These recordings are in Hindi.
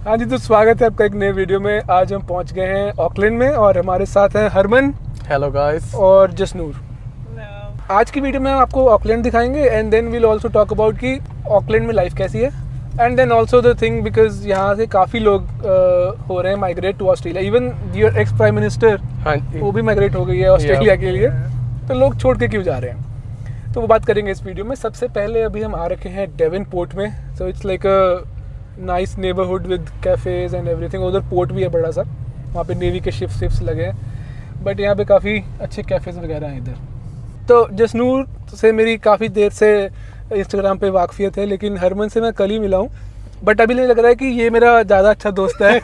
हाँ जी, तो स्वागत है आपका एक नए वीडियो में। आज हम पहुंच गए हैं ऑकलैंड में और हमारे साथ हैं हरमन। Hello guys. और जसनूर। आज की वीडियो में हम आपको ऑकलैंड दिखाएंगे and then we'll also talk about कि ऑकलैंड में लाइफ कैसी है and then also the thing because यहाँ से काफ़ी लोग हो रहे हैं migrate to Australia. Even your ex prime minister वो भी माइग्रेट हो गई है ऑस्ट्रेलिया के लिए। तो लोग छोड़ के क्यों जा रहे हैं, तो वो बात करेंगे इस वीडियो में। सबसे पहले अभी हम आ रखे हैं डेवनपोर्ट में। So it's like a nice neighbourhood with cafes and everything. उधर पोर्ट भी है बड़ा सा, वहाँ पे नेवी के शिप्स लगे हैं, बट यहाँ पे काफ़ी अच्छे कैफ़ेज़ वगैरह हैं इधर। तो जसनूर से मेरी काफ़ी देर से इंस्टाग्राम पे वाकफियत है, लेकिन हरमन से मैं कल ही मिला हूँ, बट अभी नहीं लग रहा है कि ये मेरा ज़्यादा अच्छा दोस्त है।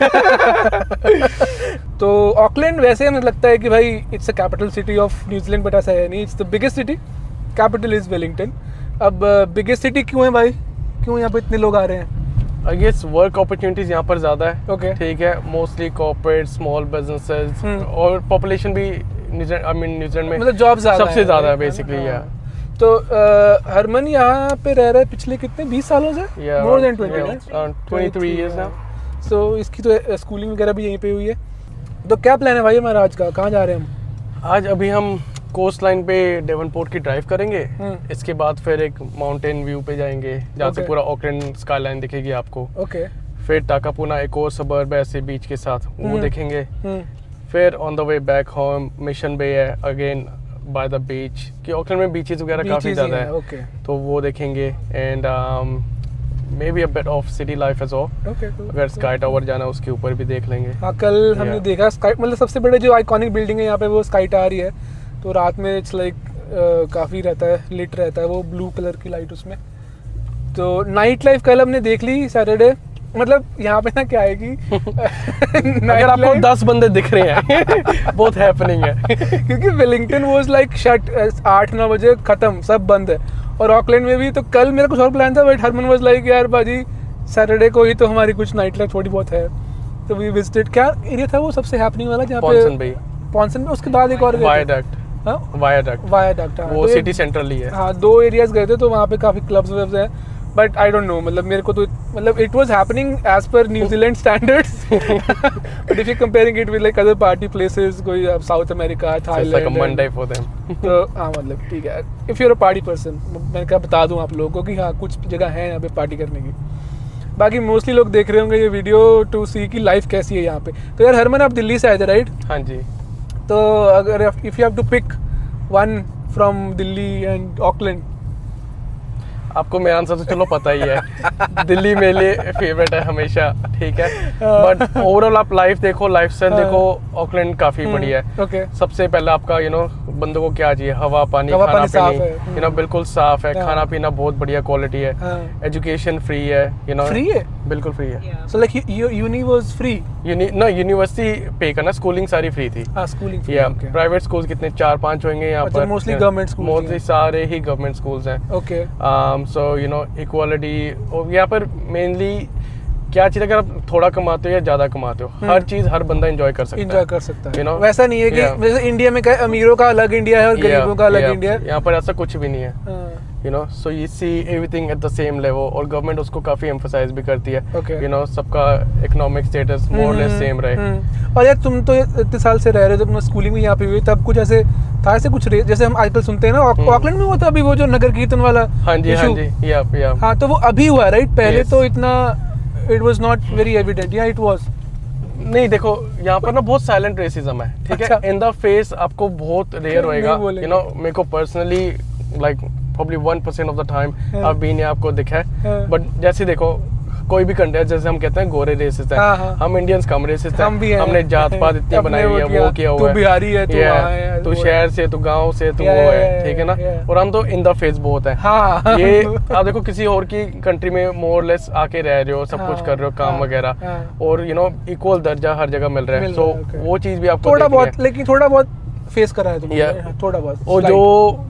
तो ऑकलैंड वैसे हमें लगता है कि भाई it's a capital city of New Zealand, but ऐसा है नहीं। It's the biggest city, capital is Wellington. अब बिगेस्ट सिटी क्यों है भाई, क्यों यहाँ पे इतने लोग आ रहे हैं? आई गेस वर्क अपॉर्चुनिटीज यहाँ पर ज़्यादा है। ओके, ठीक है, मोस्टली कॉर्पोरेट स्मॉल बिजनेसेस और पॉपुलेशन भी न्यूजीलैंड में मतलब जॉब सबसे ज़्यादा है बेसिकली। या तो हरमन यहाँ पे रह रहा है पिछले कितने 20 सालों से? More than 23 years now. So इसकी तो स्कूलिंग वगैरह भी यहीं पे हुई है। तो क्या प्लान है भाई हमारा आज का, कहाँ जा रहे हैं हम? आज अभी हम कोस्ट लाइन पे डेवनपोर्ट की ड्राइव करेंगे। इसके बाद फिर एक माउंटेन व्यू पे जाएंगे जहाँ से पूरा ऑकलैंड स्काई लाइन दिखेगी आपको। ओके, फिर टाकापूना एक और सबर्ब है ऐसे बीच के साथ, वो देखेंगे। फिर on the way back home Mission Bay है अगेन बाय द बीच, कि ऑकलैंड में बीचेस वगैरह काफ़ी ज़्यादा है। ओके, तो वो देखेंगे and maybe a bit of city life as well. Okay, अगर स्काई टावर जाना है उसके ऊपर भी देख लेंगे। हाँ, कल हमने देखा स्काई, मतलब सबसे बड़े जो आइकॉनिक बिल्डिंग है यहाँ पे वो स्काई टावर ही है। तो रात में इट्स लाइक काफ़ी रहता है, लिट रहता है वो ब्लू कलर की लाइट उसमें। तो नाइट लाइफ कल हमने देख ली सैटरडे। मतलब यहाँ पे ना क्या है कि अगर आपको 10 बंदे दिख रहे हैं बहुत हैपनिंग है। क्योंकि वेलिंगटन वाज लाइक शट 8-9 बजे खत्म, सब बंद है। और ऑकलैंड में भी। तो कल मेरा कुछ और प्लान था, बट हरमन वाज लाइक यार बाजी सैटरडे को ही तो हमारी कुछ नाइट लाइफ थोड़ी बहुत है। तो वी विजिटेड, क्या एरिया था वो सबसे हैपनिंग वाला जहाँ पे? पॉन्सन में। उसके बाद एक और वायाडक्ट, वो सिटी सेंट्रल ही है। हाँ, 2 एरियाज गए थे, तो वहाँ पे काफ़ी क्लब्स वब्स हैं, बट आई डोंट नो, मतलब मेरे को तो मतलब it was happening as per New Zealand standards, but if you comparing it with like other party places, कोई South America, Thailand, Monday for them. तो हाँ, मतलब ठीक है, if you are a party person, मैंने कहा बता दूँ आप लोगों को कि हाँ कुछ जगह है यहाँ पे पार्टी करने की। बाकी मोस्टली लोग देख रहे होंगे ये वीडियो टू सी की लाइफ कैसी है यहाँ पे। तो यार हरमन, आप दिल्ली से आए थे राइट? हाँ जी। तो अगर if you have to pick one from Delhi and Auckland, आपको मेरा आंसर तो चलो पता ही है। दिल्ली मेरे लिए फेवरेट है हमेशा, ठीक है, बट ओवरऑल आप लाइफ देखो, लाइफ स्टाइल देखो, ऑकलैंड काफी बढ़िया है। ओके, सबसे पहले आपका बंदों को क्या चाहिए, हवा पानी खाना पीना बिल्कुल साफ है। खाना पीना बहुत बढ़िया क्वालिटी है। एजुकेशन फ्री है, फ्री है, बिल्कुल फ्री है। So like uni was free? University पे करना, स्कूलिंग सारी फ्री थी। स्कूलिंग प्राइवेट स्कूल कितने 4-5 होंगे यहाँ पर, मोस्टली गवर्नमेंट स्कूल, मोस्टली सारे ही गवर्नमेंट स्कूल्स हैं। ओके, सो इक्वालिटी। और यहाँ पर मेनली क्या चीज़, अगर आप थोड़ा कमाते हो या ज़्यादा कमाते हो, हर चीज़ हर बंदा एंजॉय कर सकता है। वैसा नहीं है कि जैसे इंडिया में अमीरों का अलग इंडिया है और गरीबों का अलग इंडिया है। यहाँ पर ऐसा कुछ भी नहीं है। So you see everything at the same level, और गवर्नमेंट उसको काफी एम्फसाइज भी करती है। सबका economic status more less same रहे। और यार तुम तो इतने साल से रह रहे हो, जब स्कूलिंग में यहाँ पे हुई तब कुछ ऐसे था, ऐसे कुछ जैसे हम आजकल सुनते हैं ना ऑकलैंड में हुआ था अभी वो जो नगर कीर्तन वाला। हाँ जी, हाँ जी, हाँ, तो वो अभी हुआ राइट? पहले तो इतना it was not very evident. या इट वाज नहीं, देखो यहाँ पर ना बहुत साइलेंट रेसिज्म है, ठीक है। इन द फेस आपको बहुत रेयर होएगा। मेरे को personally like probably 1% of the time I've been यहाँ आपको दिखा है। बट जैसे देखो कोई भी कंट्री, जैसे हम कहते हैं गोरे रेसिस्ट है, हम इंडियंस कम रेसिस्ट हैं। हमने जात पात इतनी बनाई हुई है, वो किया हुआ है। तू बिहारी है, तू शहर से, तू गांव से, तू वो है, ठीक है ना। और हम तो इन द फेस बहुत है। ये आप देखो किसी और की कंट्री में मोर लेस आके रह रहे हो, सब कुछ कर रहे हो, काम वगैरह, और इक्वल दर्जा हर जगह मिल रहा है। तो वो चीज भी आपको थोड़ा बहुत, लेकिन थोड़ा बहुत फेस करा है तुमने, थोड़ा बहुत। और जो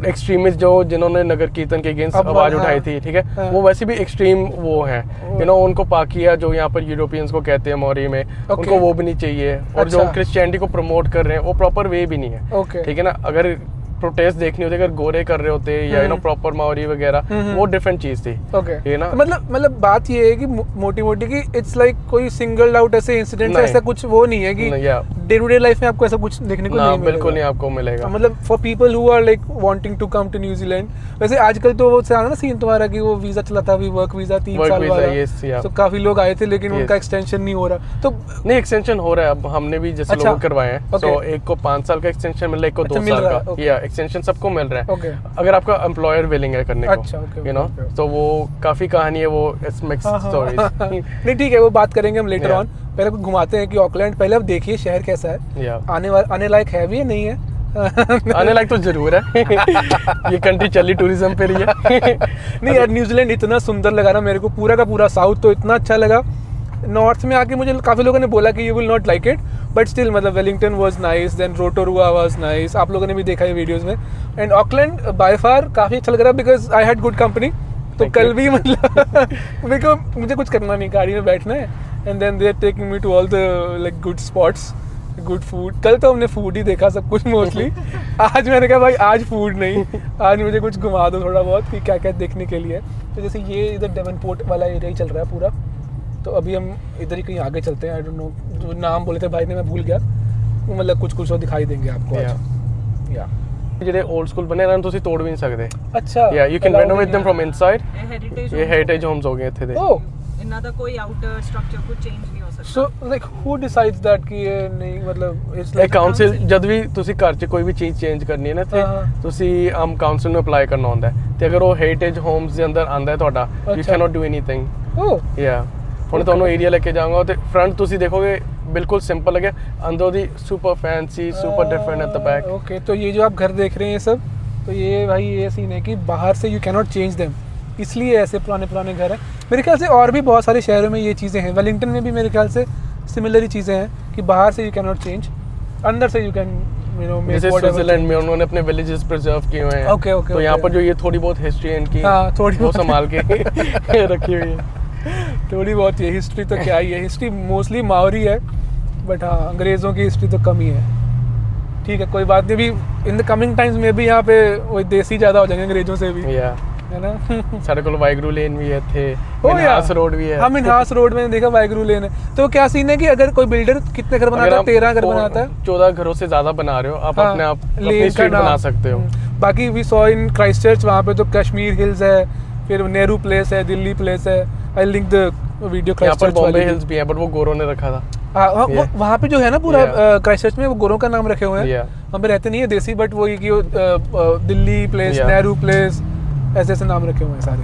एक्सट्रीमिस्ट जिन्होंने नगर कीर्तन के अगेंस्ट आवाज उठाई थी, ठीक है, वो वैसे भी एक्सट्रीम वो है। उनको पाकिया जो यहाँ पर यूरोपियंस को कहते हैं मौरी में, उनको वो भी नहीं चाहिए। और जो क्रिश्चियनिटी को प्रमोट कर रहे हैं वो प्रॉपर वे भी नहीं है, ठीक है ना। अगर प्रोटेस्ट देखनी होती अगर गोरे कर रहे होते या यू नो प्रॉपर माओरी वगैरह, वो डिफरेंट चीज थी। ओके, ये ना मतलब बात ये है कि मोटी मोटी की इट्स लाइक कोई सिंगल आउट ऐसे इंसिडेंट ऐसा कुछ वो नहीं है कि डे टू डे लाइफ में आपको ऐसा कुछ देखने को नहीं मिलेगा। बिल्कुल नहीं आपको मिलेगा। मतलब for people who are like wanting to come to New Zealand, वैसे आजकल तो वो था ना सीन तुम्हारा कि वो वीजा चला था, वर्क वीजा 3 साल वाला, तो काफी लोग आए थे लेकिन उनका एक्सटेंशन नहीं हो रहा। तो नहीं, एक्सटेंशन हो रहा है अब, हमने भी जैसे लोग करवाए हैं, तो एक को 5 साल का एक्सटेंशन मिल रहा है, एक को 2 साल का, या एक्सटेंशन सबको मिल रहा है अगर आपका एम्प्लॉयर विलिंग है करने को, यू नो। तो वो काफी कहानी है, वो मिक्स स्टोरीज। नहीं ठीक है, वो बात करेंगे हम लेटर ऑन। पहले घुमाते हैं कि ऑकलैंड, पहले अब देखिए शहर कैसा है, आने लायक है भी या नहीं है। आने लायक तो जरूर है। ये कंट्री चली टूरिज्म पे रही है। नहीं यार, न्यूजीलैंड इतना सुंदर लगा ना मेरे को, पूरा का पूरा साउथ तो इतना अच्छा लगा। नॉर्थ में आके मुझे काफ़ी लोगों ने बोला कि you will not like it, but still मतलब Wellington was nice, then Rotorua was nice, आप लोगों ने भी देखा है वीडियोस में। एंड ऑकलैंड बाय फार काफ़ी अच्छा लग रहा है because I had good company. तो कल भी मतलब मेरे को मुझे कुछ करना नहीं, गाड़ी में बैठना है, and then they are taking me to all the like good spots, good food. कल तो हमने फूड ही देखा सब कुछ मोस्टली। आज मैंने कहा भाई आज फूड नहीं, आज मुझे कुछ घुमा दो थोड़ा बहुत कि क्या क्या देखने के लिए। तो जैसे ये इधर डेवनपोर्ट वाला एरिया ही चल रहा है पूरा, तो अभी हम इधर ही कहीं आगे चलते हैं। आई डोंट नो जो नाम बोले थे भाई ने, मैं भूल गया, मतलब कुछ तो दिखाई देंगे आपको आज। या ਜਿਹੜੇ ओल्ड स्कूल बने रहन ਤੁਸੀਂ ਤੋੜ ਵੀ ਨਹੀਂ ਸਕਦੇ। अच्छा, या you can renovate them from inside. ये हेरिटेज होम्स हो गए ਇੱਥੇ ਦੇ। ओह, ਇਹਨਾਂ ਦਾ ਕੋਈ ਆਊਟਰ ਸਟਰਕਚਰ ਕੁਝ ਚੇਂਜ ਨਹੀਂ ਹੋ ਸਕਦਾ। So like who decides that कि ये नहीं, मतलब इट्स लाइक ਕਾਉਂਸਲ ਜਦ ਵੀ ਤੁਸੀਂ ਘਰ 'ਚ ਕੋਈ ਵੀ ਚੀਜ਼ ਚੇਂਜ ਕਰਨੀ ਹੈ ਨਾ ਇੱਥੇ, ਤੁਸੀਂ ਆਮ ਕਾਉਂਸਲ ਨੂੰ ਅਪਲਾਈ ਕਰਨਾ ਹੁੰਦਾ ਹੈ, ਤੇ ਅਗਰ ਉਹ ਹੈਰੀਟੇਜ ਹੋਮਸ ਦੇ ਅੰਦਰ ਆਂਦਾ ਹੈ ਤੁਹਾਡਾ, you can not do anything. Oh yeah ਹੁਣ ਤੁਹਾਨੂੰ ਏਰੀਆ ਲੈ ਕੇ ਜਾਊਂਗਾ ਤੇ ਫਰੰਟ ਤੁਸੀਂ ਦੇਖੋਗੇ बिल्कुल सिंपल है, अंदर दी super fancy, super different at the back. Okay, तो ये जो आप घर देख रहे हैं ये सब, तो ये भाई ये सीन है कि बाहर से you can not change them, इसलिए ऐसे पुराने घर हैं। मेरे ख्याल से और भी बहुत सारे शहरों में ये चीज़ें हैं, वेलिंगटन में भी मेरे ख्याल से सिमिलर ही चीज़ें हैं कि बाहर से यू कैन नॉट चेंज, अंदर से you can you know make whatever. Switzerland में उन्होंने अपने विलेजेस प्रिजर्व किए हुए हैं। ओके, तो यहाँ पर जो ये थोड़ी बहुत हिस्ट्री है इनकी, थोड़ी वो संभाल के रखी हुई है। थोड़ी बहुत ये हिस्ट्री तो क्या ही है, हिस्ट्री मोस्टली माओरी है, बट हाँ अंग्रेज़ों की हिस्ट्री तो कम ही है। ठीक है, कोई बात नहीं, भी इन द कमिंग टाइम्स में भी यहाँ पे वही देसी ज़्यादा हो जाएंगे अंग्रेज़ों से भी, है ना। सारे को वाइगरू लेन भी है थे, मिन्हास रोड भी है। हाँ, मिन्हास रोड में देखा वाइगरू लेन है। तो क्या सीन है कि अगर कोई बिल्डर कितने घर बनाता है, 13 घर बनाता है, 14 घरों से ज़्यादा बना रहे हो आप, अपने आप अपनी स्ट्रीट बना सकते हो। बाकी वी सॉ इन क्राइस्टचर्च, वहाँ पे तो कश्मीर हिल्स है, फिर नेहरू प्लेस है, दिल्ली प्लेस है। I link the video. यहाँ पर बॉम्बे हिल्स भी है, बट वो गोरों ने रखा था। वहाँ पे जो है ना पूरा क्राइस्टचर्च में वो गोरों का नाम रखे हुए हैं। वहाँ पे रहते नहीं है देसी, बट वो कि दिल्ली प्लेस, नेहरू प्लेस, ऐसे ऐसे नाम रखे हुए हैं सारे।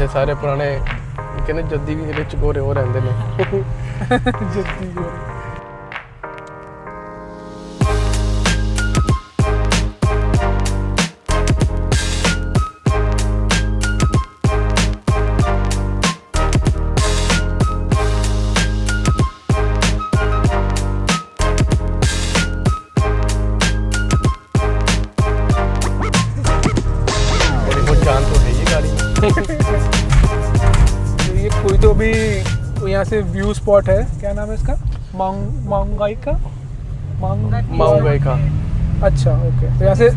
ये सारे पुराने कहने जद्दी रिच गोरे हो रहंदे ने। जद्दी गोरे। ये कोई तो भी यहाँ से व्यू स्पॉट है, क्या नाम है इसका, मांगाई का। अच्छा, ओके, तो यहाँ से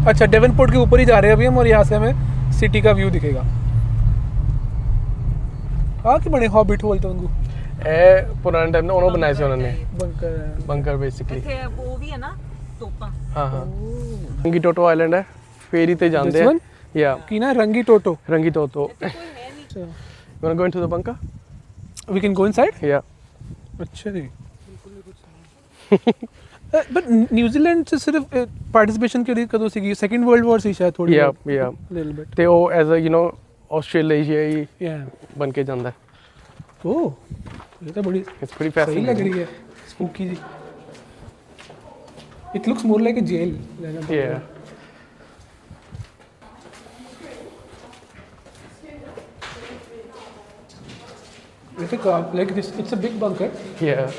अच्छा डेवनपोर्ट के ऊपर ही जा रहे हैं अभी हम, और यहाँ से हमें सिटी का व्यू दिखेगा। हाँ, कि बड़े हॉबिट बोलते हैं उनको, ए पुराने टाइम में उन्होंने बनाए थे, उन्होंने बंकर बेसिकली। वो भी है ना तोपा। हाँ, रंगी टोटो आइलैंड है, फेरी ते जाते हैं। या की ना रंगी टोटो। You wanna go into the bunker? We can go inside? Yeah. अच्छा जी। बट न्यूजीलैंड से सिर्फ पार्टिसिपेशन के लिए कदों सीखी, सेकंड वर्ल्ड वॉर से शायद थोड़ी। या लिटिल बिट। ते वो as a you know Australia बन के जाता है। ओह, ये तो बड़ी इट्स प्रीटी फैसिनेटिंग लग रही है, स्पूकी जी। It looks more like a jail. या like this, it's a big bunker. Yeah.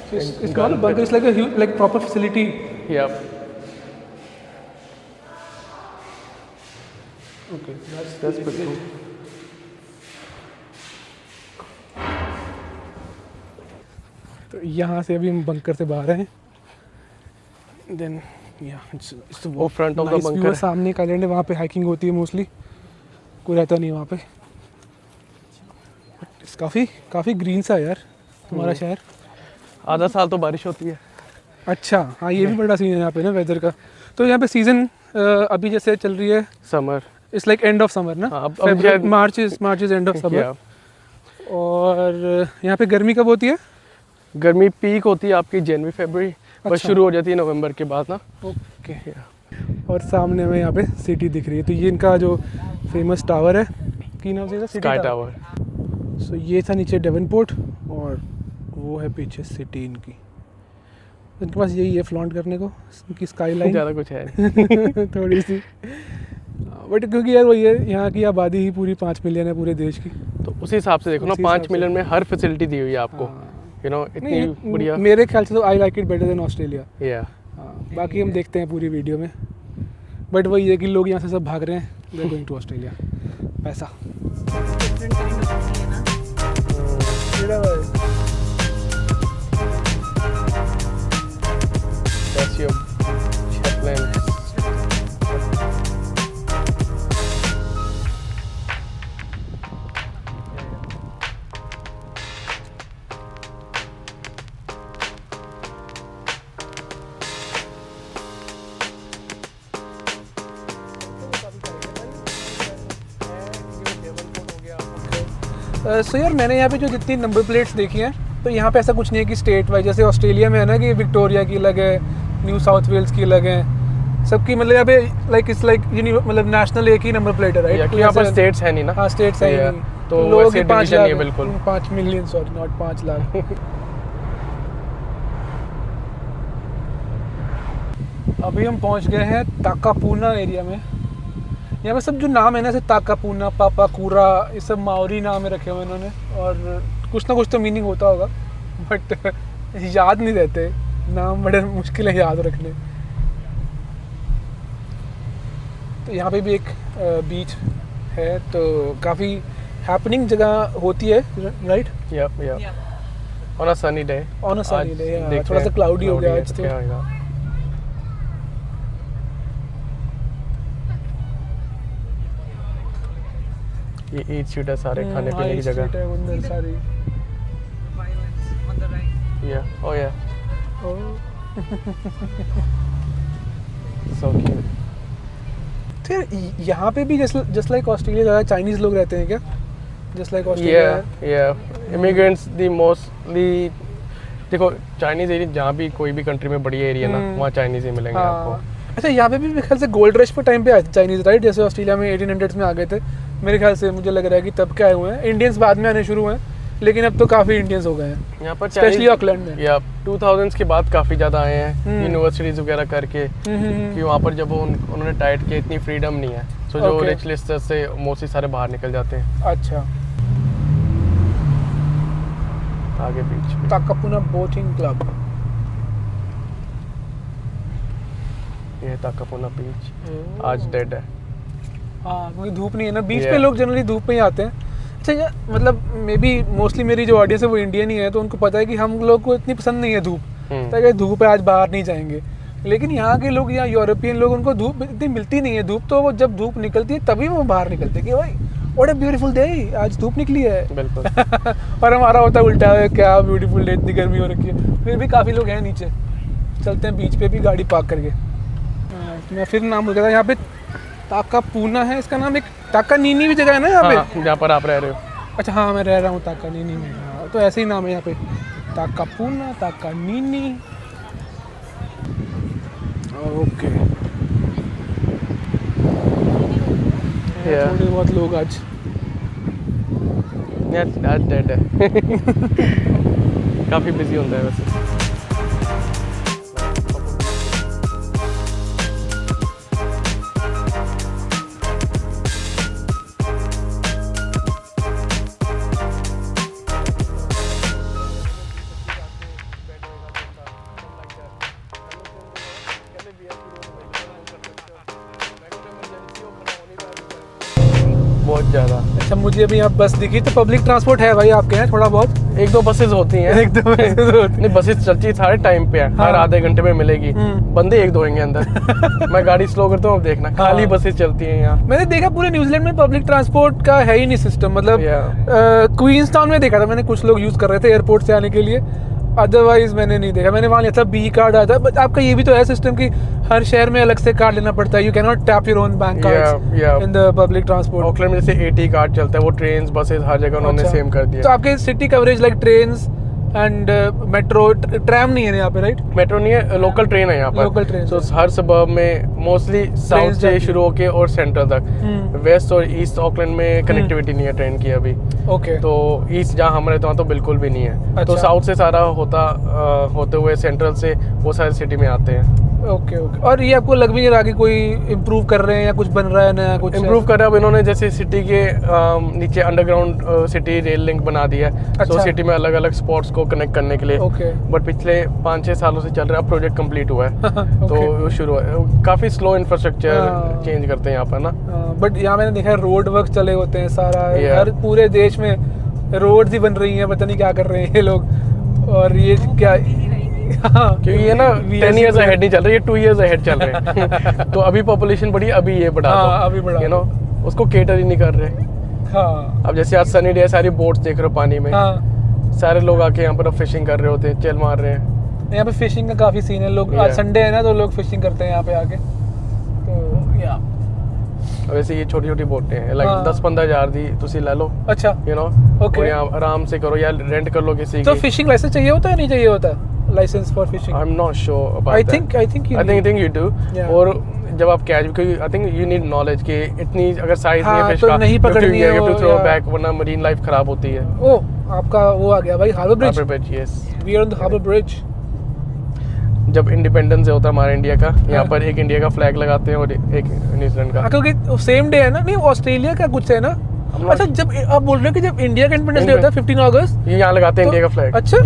So it's not a bunker, it's like a huge, like proper facility. Yeah. Okay, that's pretty cool. तो यहाँ से अभी हम बंकर से बाहर हैं. देन वो फ्रंट ऑफ द बंकर सामने एक आइलैंड है, वहाँ पे हाइकिंग होती है मोस्टली. कोई रहता नहीं वहाँ पे. काफ़ी ग्रीन सा है यार हमारा शहर. आधा साल तो बारिश होती है. अच्छा हाँ, ये भी बड़ा सीन है यहाँ पे ना वेदर का. तो यहाँ पे सीज़न अभी जैसे चल रही है summer. It's like end of summer ना. अब मार्च इज एंड ऑफ समर. और यहाँ पे गर्मी कब होती है? गर्मी पीक होती है आपकी जनवरी फरवरी, बस शुरू हो जाती है नवंबर के बाद ना. ओके. और सामने में यहाँ पे सिटी दिख रही है. तो ये इनका जो फेमस टावर है, की नाम से स्काई टावर. सो ये था नीचे डेवनपोर्ट और वो है पीछे सिटी इनकी. इनके पास यही है फ्लॉन्ट करने को, इनकी स्काई लाइन. ज़्यादा कुछ है थोड़ी सी. बट क्योंकि यार वही है, यहाँ की आबादी ही पूरी 5 मिलियन है पूरे देश की. तो उसी हिसाब से देखो ना, 5 मिलियन में हर फैसिलिटी दी हुई है आपको. यू नो इतनी बढ़िया. मेरे ख्याल से तो I like it better than Australia. या बाकी हम देखते हैं पूरी वीडियो में. बट वही है कि लोग यहाँ से सब भाग रहे हैं. They going to Australia. पैसा. डिफरेंट काइंड ऑफ सिटी है ना. That's your Shetland. सो यार मैंने यहाँ पे जो जितनी नंबर प्लेट्स देखी हैं, तो यहाँ पे ऐसा कुछ नहीं है कि स्टेट वाइज जैसे ऑस्ट्रेलिया में है ना कि विक्टोरिया की अलग है, न्यू साउथ वेल्स की अलग है. सबकी मतलब यहाँ पे लाइक इट्स लाइक मतलब नेशनल एक ही नंबर प्लेट है राइट. तो यहाँ पर स्टेट्स है नहीं ना. हाँ स्टेट्स है तो लोग 5 लाख है बिल्कुल. 5 मिलियन सॉरी नॉट 5 लाख. अभी हम पहुँच गए हैं ताकापूना एरिया में. यहाँ पे सब जो नाम है ना, जैसे ताकापूना, पापाकूरा, ये सब माओरी नाम है रखे हुए इन्होंने. और कुछ ना कुछ तो मीनिंग होता होगा बट याद नहीं रहते नाम, बड़े मुश्किल है याद रखने. तो यहाँ पे भी एक बीच है, तो काफ़ी हैपनिंग जगह होती है right. On a sunny day. थोड़ा सा क्लाउडी हो गया आज तो. ये ईट स्ट्रीट है, सारे खाने पीने की जगह. सारी Violence on the right. या ओह या सो क्यूट. तो यार यहाँ पे भी जस्ट लाइक ऑस्ट्रेलिया ज़्यादा चाइनीज़ लोग रहते हैं क्या? Just like Australia. या इमिग्रेंट्स दी मोस्टली. देखो चाइनीज़ एरिया जहाँ भी कोई भी कंट्री में बड़ी एरिया ना, वहाँ चाइनीज़ ही मिलेंगे आपको. अच्छा यहाँ पे भी मेरे ख्याल से गोल्ड रश पे टाइम पे आए थे चाइनीज़ राइट. जैसे ऑस्ट्रेलिया में 1800s में आ गए थे मेरे ख्याल से. मुझे लग रहा है कि तब के आए हुए हैं. इंडियंस बाद में आने शुरू हुए हैं, लेकिन अब तो काफ़ी इंडियंस हो गए हैं यहाँ पर, स्पेशली ऑकलैंड में. या 2000s के बाद काफ़ी ज़्यादा आए हैं यूनिवर्सिटीज़ वगैरह करके. कि वहाँ पर जब उन्होंने टाइट किया, इतनी फ्रीडम नहीं है, तो जो रिच लिस्टर्स से मोस्टली सारे बाहर निकल जाते हैं. अच्छा. आगे बीच ताकापूना बोटिंग क्लब. ये ताकापूना बीच आज डेड है. हाँ क्योंकि धूप नहीं है ना बीच पे. लोग जनरली धूप में ही आते हैं. अच्छा यार मतलब मे बी मोस्टली मेरी जो ऑडियंस है वो इंडियन ही है, तो उनको पता है कि हम लोग को इतनी पसंद नहीं है धूप. ताकि धूप है आज बाहर नहीं जाएंगे. लेकिन यहाँ के लोग या यूरोपियन लोग, उनको धूप इतनी मिलती नहीं है धूप. तो वो जब धूप निकलती है तभी वो बाहर निकलते हैं कि भाई व्हाट अ ब्यूटीफुल डे, आज धूप निकली है. बिल्कुल. और हमारा होता है उल्टा है, क्या ब्यूटीफुल डे, इतनी गर्मी हो रखी है. फिर भी काफ़ी लोग हैं नीचे, चलते हैं बीच पे भी गाड़ी पार्क करके. मैं फिर नाम भूल गया था. यहाँ पे ताकापूना है इसका नाम. एक ताकानीनी भी जगह है ना यहाँ पे जहाँ पर आप रह रहे हो. अच्छा हाँ मैं रह रहा हूँ ताकानीनी में. हाँ तो ऐसे ही नाम है यहाँ पे, ताकापूना, ताकानीनी. ओके. थोड़े बहुत लोग आज डेड है. काफ़ी बिजी होता है वैसे. बहुत ज़्यादा. पूरा। अच्छा, मुझे अभी यहाँ बस दिखी, तो पब्लिक ट्रांसपोर्ट है भाई आपके यहाँ थोड़ा बहुत? एक दो बसेज होती हैं। एक दो बसेज होती नहीं, बसेज चलती है सारे टाइम पे है, हर हाँ। आधे घंटे में मिलेगी। हम्म। बंदे एक दो होंगे अंदर। मैं गाड़ी स्लो करता हूँ, अब देखना खाली हाँ। बसेज चलती हैं यहाँ। मैंने देखा पूरे न्यूजीलैंड में पब्लिक ट्रांसपोर्ट का है ही नहीं सिस्टम, मतलब क्वींस टाउन में देखा था मैंने, कुछ लोग यूज कर रहे थे एयरपोर्ट से आने के लिए, अदरवाइज मैंने नहीं देखा। मैंने वहाँ लिया था बी कार्ड आया था, बट आपका ये भी तो है सिस्टम कि हर शहर में अलग से कार्ड लेना पड़ता है, you can not tap your own bank cards in the public transport. Auckland में जैसे 80 कार्ड चलता है, वो ट्रेन बसेज हर जगह उन्होंने सेम कर तो दिया। आपके city coverage like trains and metro, tram नहीं है यहाँ पे, राइट? मेट्रो नहीं है, लोकल ट्रेन है यहाँ पर। Local trains तो है। हर सबब में मोस्टली साउथ जाती से है। शुरू होके और सेंट्रल तक। हम्म। वेस्ट और ईस्ट ऑकलैंड में कनेक्टिविटी नहीं है ट्रेन की अभी। ओके। तो ईस्ट जहाँ हम रहते वहाँ तो बिल्कुल भी नहीं है। तो अच्छा। साउथ से सारा होते हुए सेंट्रल से वो सारे सिटी में आते हैं। Okay okay. और ये आपको लग भी नहीं रहा कि कोई इम्प्रूव कर रहे हैं या कुछ बन रहा है नया कुछ? इम्प्रूव कर रहा है। अब इन्होंने जैसे सिटी के नीचे अंडरग्राउंड सिटी रेल लिंक बना दिया है। तो अच्छा। सिटी में अलग अलग स्पॉट्स को कनेक्ट करने के लिए। ओके। बट पिछले 5-6 सालों से चल रहा है, अब प्रोजेक्ट कंप्लीट हुआ है। तो ओके। वो शुरू है। काफ़ी स्लो इंफ्रास्ट्रक्चर हाँ। चेंज करते हैं यहाँ पर ना। बट यहाँ मैंने देखा है रोड वर्क चले होते हैं सारा, Yeah. हर पूरे देश में रोड्स ही बन रही हैं, पता नहीं क्या कर रहे हैं ये लोग। और ये क्या हाँ, क्योंकि ये ना VSC 10 years ahead नहीं चल रही, ये 2 years ahead चल रहे हैं। तो अभी पॉपुलेशन बढ़ी, अभी ये बढ़ा हाँ, दो, अभी बढ़ा you know, उसको केटर ही नहीं कर रहे। हाँ अब जैसे आज सनी डे है, सारी बोट्स देख रहे हो पानी में। हाँ। सारे लोग आके यहाँ पर फिशिंग कर रहे होते हैं, चल मार रहे हैं। यहाँ पे फिशिंग का काफ़ी सीन है, लोग आज Yeah. संडे है ना तो लोग फिशिंग करते हैं यहाँ पे आके। तो या वैसे ये छोटी छोटी बोटें हैं, लाइक हाँ। 10-15 हज़ार दी तुसी ले लो, अच्छा। You know. Okay. और यहाँ आराम से करो या रेंट कर लो किसी तो की। फिशिंग लाइसेंस चाहिए होता है नहीं चाहिए होता? Licence for fishing? I am not sure about I that. Think I think you do. Yeah. और जब आप कैच, क्योंकि I think you need knowledge कि इतनी अगर साइज नहीं हाँ, है फिश तो का, नहीं पकड़नी है वो, थ्रो yeah. बैक, वरना मरीन लाइफ खराब होती है। ओह, आपका वो आ गया भाई, Harbour Bridge. Harbour Bridge, yes. We are on the Harbour Bridge. जब इंडिपेंडेंस होता है हमारे इंडिया का, यहाँ हाँ। पर एक इंडिया का फ्लैग लगाते हैं और एक न्यूजीलैंड का। क्योंकि सेम डे है ना? नहीं, ऑस्ट्रेलिया का कुछ है ना? not- अच्छा, जब आप बोल रहे हो कि जब इंडिया का इंडिपेंडेंस डे होता है 15 अगस्त? ये यहाँ लगाते हैं तो- इंडिया का फ्लैग। अच्छा।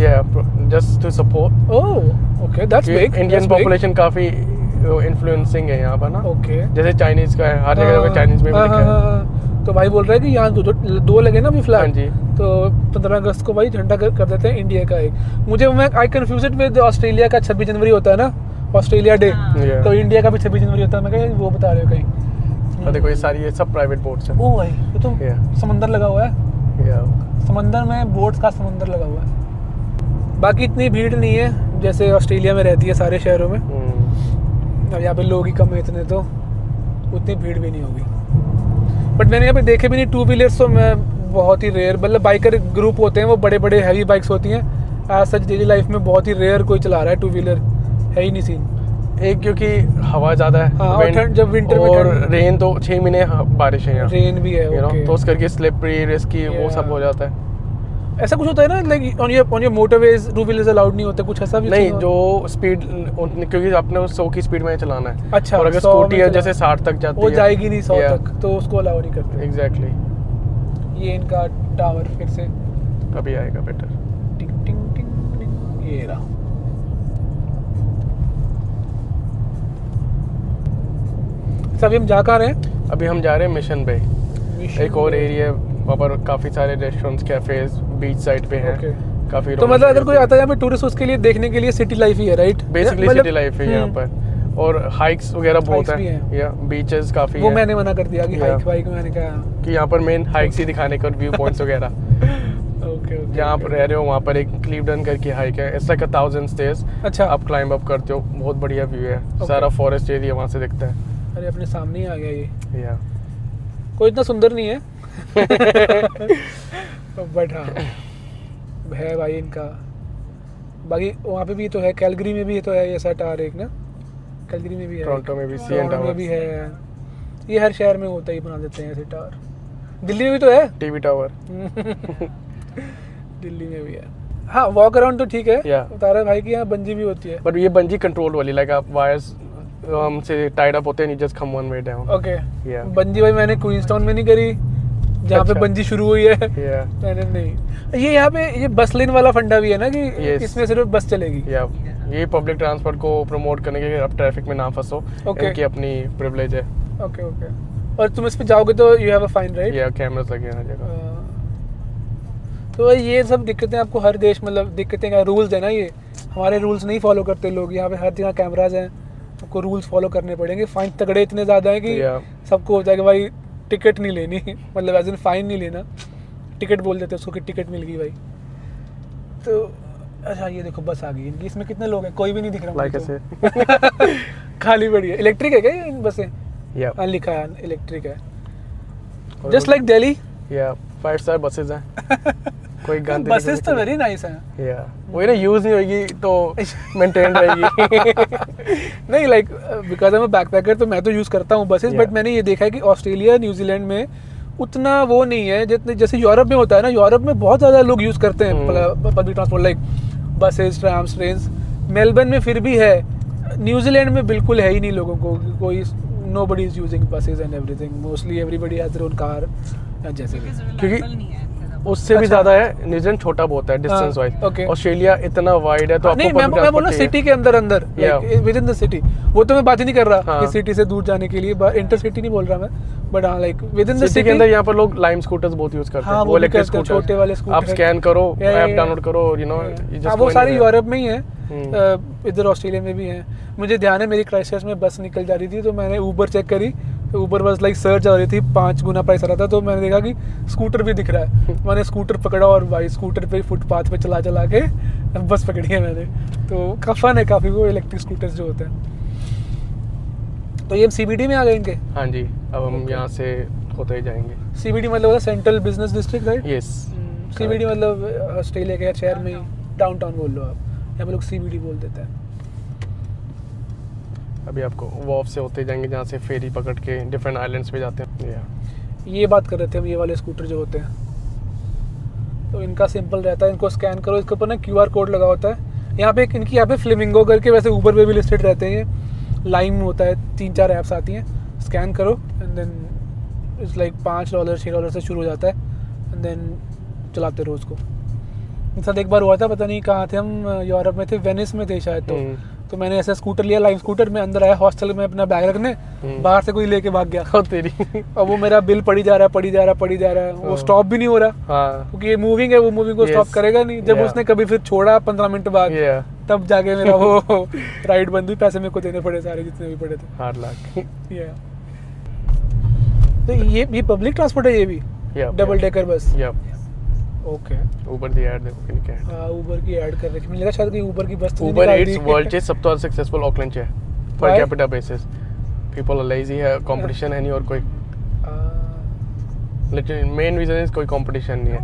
Just to support. Oh, okay, that's big. Indian population काफी इन्फ्लुएंसिंग है यहाँ पर ना। ओके। जैसे चाइनीज का है, हर जगह चाइनीज में भी लिखा है। तो भाई बोल रहा है कि यहाँ दो लगे ना अभी हाँ फ्लैग, जी। तो 15 अगस्त को भाई झंडा कर देते हैं इंडिया का एक। मुझे मैं आई कंफ्यूज इट विद ऑस्ट्रेलिया का 26 जनवरी होता है ना, ऑस्ट्रेलिया डे। Yeah. तो इंडिया का भी 26 जनवरी होता है, मैं कहीं वो बता रहे हो कहीं। और देखो ये सारी ये सब प्राइवेट बोट्स हैं। ओ भाई, ये तो Yeah. समंदर लगा हुआ है, Yeah. समंदर में बोट्स का समंदर लगा हुआ है। बाकी इतनी भीड़ नहीं है जैसे ऑस्ट्रेलिया में रहती है सारे शहरों में। अब यहाँ पे लोग ही कम है इतने, तो उतनी भीड़ भी नहीं होगी। बट मैंने यहाँ पे देखे भी नहीं टू व्हीलर्स, तो मैं बहुत ही रेयर, मतलब बाइकर ग्रुप होते हैं वो बड़े बड़े हैवी बाइक्स होती हैं। आज सच डेली लाइफ में बहुत ही रेयर कोई चला रहा है टू व्हीलर, है ही नहीं सीन। एक क्योंकि हवा ज्यादा है, हाँ, और ठंड, जब विंटर में और ठंड, रेन तो 6 महीने बारिश है यहाँ, रेन भी है। you know, okay. तो उस करके स्लिपरी, रिस्की वो Yeah. सब हो जाता है। ऐसा कुछ होता है ना, like on your motorways two wheelers allowed नहीं होते, कुछ ऐसा भी नहीं, सीन जो स्पीड, क्योंकि आपने 100 की स्पीड में चलाना है। अच्छा, और अगर 100 स्कूटी में है चलाना जैसे 60 तक जाती वो है, जाएगी नहीं 100 Yeah. तक, तो उसको अलाउ नहीं करते। एग्जैक्टली। ये इनका टावर फिर से कभी आएगा बेटर। टिंग टिंग टिंग टिंग, ये रहा। अच्छा, अभी हम जा कहाँ रहे हैं? अभी हम जा रहे हैं मिशन बे, एक और एरिया, वहाँ पर काफी सारे रेस्टोरेंट्स, कैफेज बीच साइड पे हैं। Okay. काफी तो मतलब अगर कोई आता है यहाँ पे टूरिस्ट, उसके लिए देखने के लिए सिटी लाइफ ही है, राइट? बेसिकली सिटी लाइफ है यहाँ पर, और हाइक्स वगैरह बहुत Hikes भी है, हैं। या बीचेस काफी वो हैं। मैंने मना कर दिया कि Yeah. हाइक वाइक, मैंने कहा कि यहाँ पर मेन हाइक्स ही दिखाने का, व्यू पॉइंट्स वगैरह। Okay okay. जहाँ आप रह रहे हो वहाँ पर एक क्लीवडन करके हाइक है, इट्स लाइक 1000 स्टेयर्स। अच्छा, आप क्लाइंब अप करते हो, बहुत बढ़िया व्यू है, सारा फॉरेस्ट एरिया वहाँ से दिखता है। अरे अपने सामने ही आ गया ये। या कोई इतना सुंदर नहीं है बट हाँ है भाई इनका। बाकी वहाँ पे भी तो है, कैलगरी में भी तो है ये टावर एक ना, कैलगरी में भी है, टोरंटो में भी, CN टोरंटो टावर में भी है। ये हर शहर में होता ही, बना देते हैं ऐसे टावर। दिल्ली में भी तो है टीवी टावर। दिल्ली में भी है। हाँ, वॉक अराउंड तो ठीक है। Yeah. बता रहे भाई कि यहाँ बंजी भी होती है। बट ये बंजी कंट्रोल वाली, लाइक आप वायर्स से टाइड अप होते हैं, just come one way down. Okay. Yeah. Bungee भाई मैंने क्वींसटाउन में नहीं करी, जहाँ पे अच्छा। बंजी शुरू हुई है। या मैंने नहीं। ये यहाँ पे ये बस लेन वाला फंडा भी है ना कि Yes. इसमें सिर्फ बस चलेगी। या ये पब्लिक ट्रांसपोर्ट को प्रमोट करने के लिए, आप ट्रैफिक में ना फंसो, Okay. इनकी अपनी प्रिविलेज है। Okay okay. और तुम इस पे जाओगे तो you have a fine, right? या कैमरास लगे हैं हर जगह। तो ये सब दिक्कतें आपको हर देश, मतलब दिक्कतें क्या, रूल्स है ना, ये हमारे रूल्स नहीं फॉलो करते लोग। यहाँ पे हर जगह कैमराज हैं, आपको रूल्स फॉलो करने पड़ेंगे। फाइन तगड़े इतने ज़्यादा हैं कि सबको होता है कि भाई टिकट नहीं लेनी, मतलब एज इन फाइन नहीं लेना, टिकट बोल देते उसको कि टिकट मिल गई भाई। तो अच्छा ये देखो बस आ गई इनकी, इसमें कितने लोग हैं? कोई भी नहीं दिख रहा लाइक मुझे तो। खाली पड़ी है। इलेक्ट्रिक है क्या ये इन बसें? या हाँ लिखा है इलेक्ट्रिक है, जस्ट लाइक दिल्ली। या 5 स्टार बसेस हैं। कोई गंद बसेस तो वेरी नाइस हैं। या वही ना, यूज नहीं होगी तो मेंटेन रहेगी। नहीं like because I am a backpacker तो मैं तो यूज़ करता हूँ बसेस, बट मैंने ये देखा है कि ऑस्ट्रेलिया न्यूजीलैंड में उतना वो नहीं है जितने जैसे यूरोप में होता है ना। यूरोप में बहुत ज़्यादा लोग यूज़ करते हैं public transport, like buses, trams, trains. Melbourne में फिर भी है, न्यूजीलैंड में बिल्कुल है ही नहीं लोगों को कोई, nobody is using buses and everything, mostly everybody has their own car या जैसे भी। क्योंकि उससे भी ज्यादा है, न्यूजीलैंड छोटा बहुत है डिस्टेंस वाइज। okay. ऑस्ट्रेलिया इतना वाइड है तो आपको नहीं मैं बोल रहा सिटी के अंदर अंदर, विद इन द सिटी। वो तो मैं बात ही नहीं कर रहा कि सिटी से दूर जाने के लिए, इंटर सिटी नहीं बोल रहा मैं, बट हाँ like with in the city के अंदर यहाँ पर लोग लाइम स्कूटर्स बहुत यूज करते हैं। वो इलेक्ट्रिक स्कूटर, छोटे वाले स्कूटर आप स्कैन करो, ऐप डाउनलोड करो, यू नो वो सारे यूरोप में ही है, इधर ऑस्ट्रेलिया में भी है। मुझे ध्यान है मेरी क्राइस्टचर्च में बस निकल जा रही थी तो मैंने ऊबर चेक करी, तो ऊबर बस लाइक सर्च आ रही थी, 5 गुना प्राइस आ रहा था। तो मैंने देखा कि स्कूटर भी दिख रहा है, मैंने स्कूटर पकड़ा और भाई स्कूटर पे फुटपाथ पे चला के बस पकड़ी है मैंने। तो का फन है काफ़ी वो इलेक्ट्रिक स्कूटर्स जो होते हैं। तो ये सीबीडी में आ गए इनके? हाँ जी, अब हम यहाँ से होते ही जाएंगे। सीबीडी मतलब होता है central business district, right? Yes. CBD मतलब ऑस्ट्रेलिया के शहर में डाउनटाउन बोल लो आप, यहाँ पे लोग सीबीडी बोल देते हैं। अभी आपको वॉफ से होते जाएंगे जहाँ से फेरी पकड़ के डिफरेंट आइलैंड्स पे जाते हैं। ये बात कर रहे थे हम, ये वाले स्कूटर जो होते हैं तो इनका सिंपल रहता है, इनको स्कैन करो, इसके ऊपर ना QR कोड लगा होता है। यहाँ पे इनकी यहाँ पे फ्लेमिंगो करके, वैसे ऊबर पे भी लिस्टेड रहते हैं, लाइम होता है, 3-4 ऐप्स आती हैं, स्कैन करो एंड देन इट्स लाइक $5 $6 से शुरू हो जाता है एंड देन चलाते रहो उसको। मेरे साथ एक बार हुआ था, पता नहीं कहाँ थे हम, यूरोप में थे, वेनिस में थे शायद। तो मैंने ऐसा स्कूटर लिया, लाइम स्कूटर में, अंदर आया हॉस्टल में अपना बैग रखने, बाहर से कोई लेके भाग गया। तेरी अब वो मेरा बिल पड़ी जा रहा है, वो स्टॉप भी नहीं हो रहा क्योंकि ये मूविंग है, वो मूविंग को स्टॉप करेगा नहीं। जब उसने कभी फिर छोड़ा 15 मिनट बाद, तब जाके मेरा वो राइड बंद हुई, पैसे मेरे को देने पड़े सारे जितने भी पड़े थे। 8 लाख। तो ये पब्लिक ट्रांसपोर्ट है, ये भी double decker bus? Okay. Uber दी ऐड देखो किनके ऐड। हां ऊबर की ऐड कर रखी, मुझे लगा शायद कि ऊबर की बस तो ऊबर इट्स वर्ल्ड चे सब तो सक्सेसफुल ऑकलैंड चे per capita basis. People are lazy है, कंपटीशन है नहीं और कोई, लेकिन मेन रीजन इज कोई कंपटीशन नहीं है।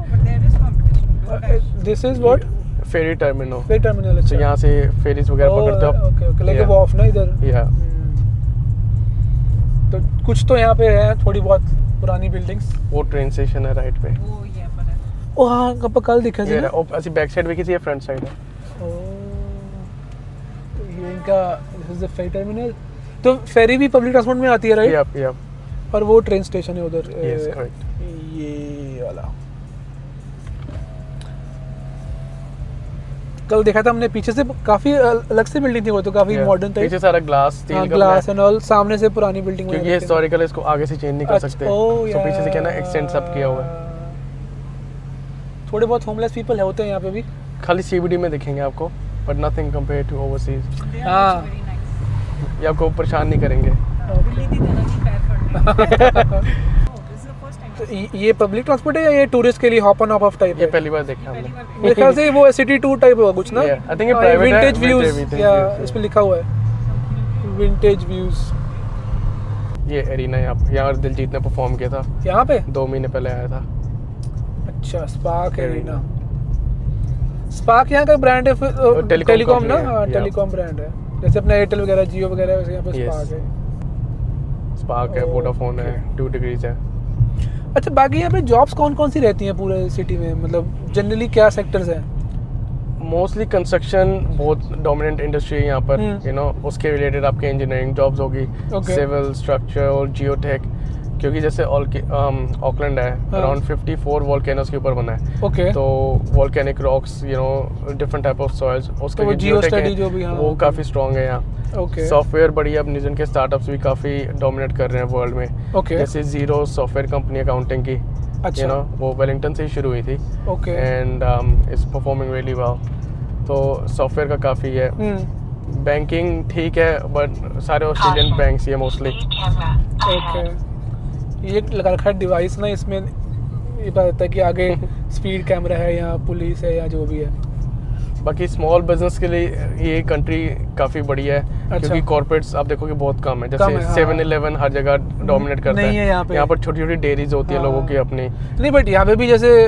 This is what? Ferry terminal. Ferry terminal, अच्छा। तो यहाँ से फेरीज वगैरह पकड़ते हो। ओके लाइक वो ऑफ ना इधर। या तो कुछ तो यहाँ पे है थोड़ी बहुत पुरानी बिल्डिंग्स। वो ट्रेन स्टेशन है राइट पे। ओ हाँ कल दिखा जी ना, ऐसी बैक साइड भी किसी फ्रंट साइड है। तो ये इनका this is the ferry terminal. तो फेरी भी पब्लिक ट्रांसपोर्ट में आती है, राइट? यप। और वो ट्रेन स्टेशन है उधर। Yes correct. ये वाला कल देखा था हमने, पीछे से काफी अलग से बिल्डिंग थी, वो तो काफी मॉडर्न टाइप। पीछे सारा ग्लास, स्टील का ग्लास एंड ऑल, सामने से पुरानी बिल्डिंग क्योंकि ये हिस्टोरिकल, इसको आगे से चेंज नहीं कर सकते, तो पीछे से क्या ना एक्सटेंड सब किया हुआ है। थोड़े बहुत होमलेस पीपल होते हैं यहाँ पे भी, खाली सीबीडी में दिखेंगे आपको, but nothing compare to overseas. हाँ ये आपको परेशान नहीं करेंगे। तो ये पब्लिक ट्रांसपोर्ट है या ये टूरिस्ट के लिए हॉप ऑन ऑफ टाइप है? ये पहली बार देखा हमने। मेरे ख्याल से वो सिटी टूर टाइप होगा कुछ ना। आई थिंक ये प्राइवेट है, विंटेज व्यूज या इसमें लिखा हुआ है विंटेज व्यूज। ये एरिना यहाँ दिलजीत ने परफॉर्म किया था यहाँ पे, 2 महीने पहले आया था। अच्छा स्पार्क एरिना। स्पार्क यहाँ का ब्रांड है, टेलीकॉम ना? हाँ टेलीकॉम ब्रांड है, जैसे अपना एयरटेल वगैरह, जियो वगैरह, वैसे यहाँ पे स्पार्क है। स्पार्क है, वोडाफोन है, 2 डिग्रीज है। अच्छा बाकी यहाँ पे जॉब्स कौन सी रहती हैं पूरे सिटी में, मतलब जनरली क्या सेक्टर्स हैं? मोस्टली कंस्ट्रक्शन बहुत डोमिनेंट इंडस्ट्री है यहाँ पर, यू नो, उसके रिलेटेड आपके इंजीनियरिंग जॉब्स होगी, सिविल, स्ट्रक्चर और जियोटेक, क्योंकि जैसे ऑकलैंड है अराउंड 54 वोल्केनोस के ऊपर बना है। ओके। तो volcanic rocks different type of soils, उसका वो जियोस्टडी जो भी, हाँ, वो काफ़ी स्ट्रॉन्ग है यहाँ। ओके। सॉफ्टवेयर बढ़िया, अब निजन के स्टार्टअप्स भी काफ़ी डोमिनेट कर रहे हैं वर्ल्ड में। ओके। जैसे जीरो सॉफ्टवेयर कंपनी अकाउंटिंग की, अच्छा। वो वेलिंगटन से ही शुरू हुई थी। Okay. And it's performing really well. तो सॉफ्टवेयर का काफ़ी है। बैंकिंग ठीक है, बट सारे ऑस्ट्रेलियन बैंक्स ही है मोस्टली। ओके। ये लगा रखा है डिवाइस ना, इसमें ये बताता है कि आगे स्पीड कैमरा है या पुलिस है या जो भी है। बाकी स्मॉल बिजनेस के लिए ये कंट्री काफ़ी बढ़िया है। अच्छा। क्योंकि कॉर्पोरेट्स आप देखो कि बहुत कम है। कम जैसे है, हाँ। 7-Eleven हर जगह डोमिनेट करता नहीं है यहाँ पे। यहाँ पर छोटी छोटी डेयरीज होती है हाँ। लोगों की अपनी। नहीं, बट यहाँ पे भी जैसे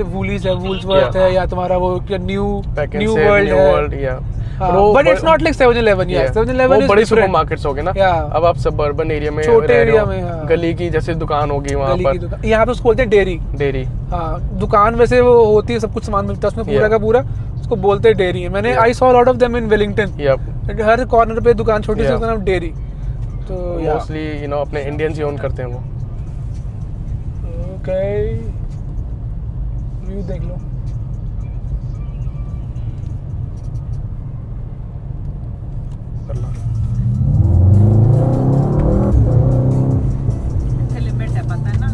वूलीज है, वूल्सवर्थ है, या तुम्हारा वो क्या न्यू वर्ल्ड है। या but it's not like 7-Eleven। या 7-Eleven वो बड़े सुपरमार्केट्स हो गए ना। Yeah. अब आप सबर्बन एरिया में छोटे रह रहे एरिया हो, में, हाँ। गली की जैसे दुकान होगी वहाँ गली की पर दुकान, यहाँ पे उसको बोलते हैं डेयरी। डेयरी। हाँ, दुकान वैसे वो होती है, सब कुछ सामान मिलता है उसमें पूरा Yeah. का पूरा, उसको बोलते हैं डेयरी है। मैंने I saw lot of them in Wellington. Yup. हर कॉर्नर पे दुकान छोटी सी, Yeah. उसका नाम डेयरी। तो मोस्टली अपने इंडियंस ही ओन करते हैं वो। ओके, व्यू देख लो। लिमिट है, पता है ना।